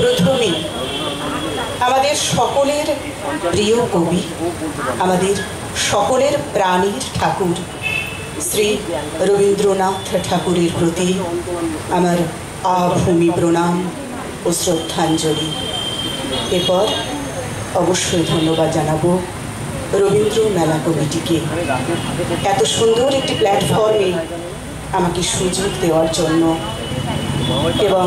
প্রথমে আমাদের সকলের প্রিয় কবি, আমাদের সকলের প্রাণীর ঠাকুর শ্রী রবীন্দ্রনাথ ঠাকুরের প্রতি আমার আভূমি প্রণাম ও শ্রদ্ধাঞ্জলি। এরপর অবশ্যই ধন্যবাদ জানাবো রবীন্দ্র মেলা কমিটিকে এত সুন্দর একটি প্ল্যাটফর্মে আমাকে সুযোগ দেওয়ার জন্য, এবং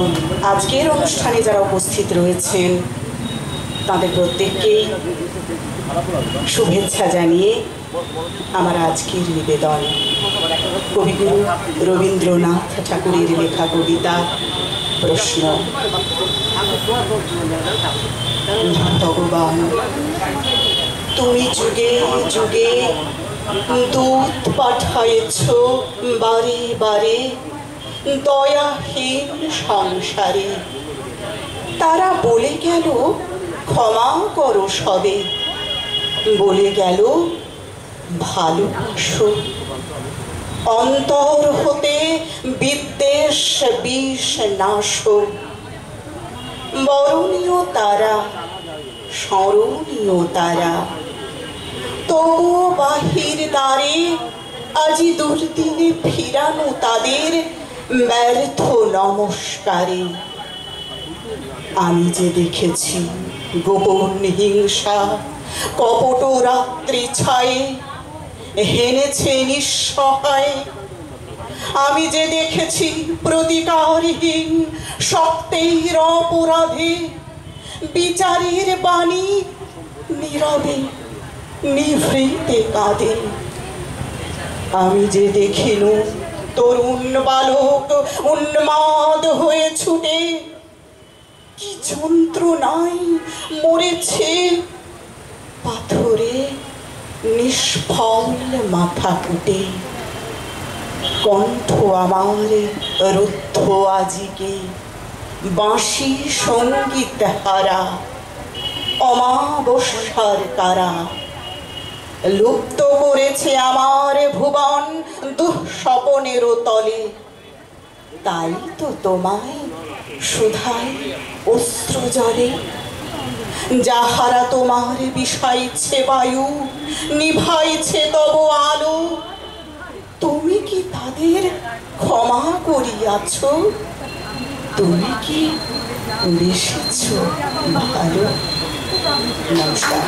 আজকের অনুষ্ঠানে যারা উপস্থিত রয়েছেন তাদের প্রত্যেককেই শুভেচ্ছা জানিয়ে আমার আজকের নিবেদন কবিগুরু রবীন্দ্রনাথ ঠাকুরের লেখা কবিতা প্রশ্ন। ভগবান, তুমি যুগে যুগে দূত পাঠায়েছ বারে বারে দয়াহীন সংসারে, তারা বলে গেল ক্ষমা করো সবে, বলে গেল ভালোবাসো, অন্তর হতে বিদ্বেষ বিষ নাশো, বরণীয় তারা স্মরণীয় তারা, তবু বাহির দ্বারে আজি দুর্দিনে ফিরানো তাদের ব্যর্থ নমস্কারে। আমি যে দেখেছি গোপন হিংসা কপট রাত্রি ছায়ে হেনেছে নিঃসহায়, আমি যে দেখেছি প্রতিকারহীন শক্তের অপরাধে বিচারের বাণী নীরবে নিভৃতে কাঁদে। আমি যে দেখিনু তরুণ বালক উন্মাদ হয়ে ছুটে কি যন্ত্রণায় মরেছে পাথরে নিষ্ফল মাথা কুটে। কণ্ঠ আমার রুদ্ধ আজিকে বাঁশি সঙ্গীত হারা, অমাবস্যার কারা লুপ্ত করেছে আমার ভুবন দুঃস্বপনের তলে। তাই তো তোমায় সুধাই অশ্রু জলে, যাহারা তোমার বিষাইছে বায়ু নিভাইছে তব আলো, তুমি কি তাদের ক্ষমা করিয়াছ? তুমি কি বেসেছ ভালো? নমস্কার।